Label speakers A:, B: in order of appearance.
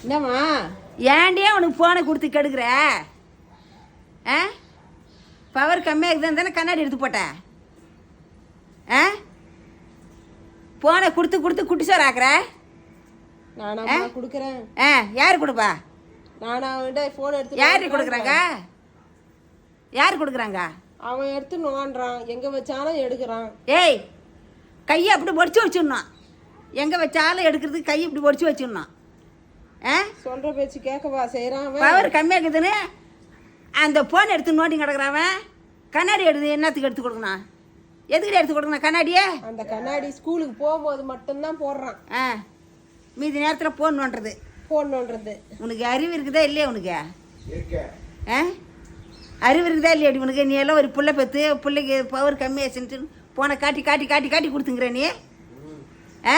A: என்னம்மா
B: ஏன்டே உனக்கு ஃபோனை கொடுத்து கெடுக்குற? ஆ பவர் கம்மியாக இருக்குதுன்னு தானே கண்ணாடி எடுத்து போட்டேன். ஆ ஃபோனை கொடுத்து கொடுத்து குட்டி சார் ஆக்குற.
A: நானா கொடுக்குறேன்?
B: ஆ யார் கொடுப்பா?
A: நானா அவன்கிட்ட ஃபோன் எடுத்து
B: யார் கொடுக்குறாங்க? யார் கொடுக்குறாங்க?
A: அவன் எடுத்து நோண்டுறான், எங்கே வச்சாலும் எடுக்கிறான்.
B: ஏய் கையை அப்படி பொடிச்சு வச்சிடணும். எங்கே வச்சாலும் எடுக்கிறதுக்கு கை இப்படி பொடிச்சு வச்சிடணும். ஆ
A: சொல்கிற பேச்சு கேட்கவா செய்கிறான்?
B: பவர் கம்மியாக இருக்குதுன்னு அந்த ஃபோன் எடுத்து நோண்டி கிடக்குறாவன். கண்ணாடி எடுத்து என்னத்துக்கு எடுத்து கொடுக்கணும்? எதுக்கிட்ட எடுத்து கொடுக்கணும் கண்ணாடியே?
A: அந்த கண்ணாடி ஸ்கூலுக்கு போகும்போது மட்டும்தான் போடுறான்.
B: ஆ மீதி நேரத்தில் ஃபோன் நோண்டுறது.
A: ஃபோன் நோண்டுறது.
B: உனக்கு அறிவு இருக்குதா இல்லையா? உனக்கு ஆ அறிவு இருக்குதா இல்லையாடி உனக்கு? நீ எல்லாம் ஒரு புள்ள பெற்று பிள்ளைக்கு பவர் கம்மியாச்சுன்ட்டு போனை காட்டி காட்டி காட்டி காட்டி கொடுத்துங்கிற நீ. ஆ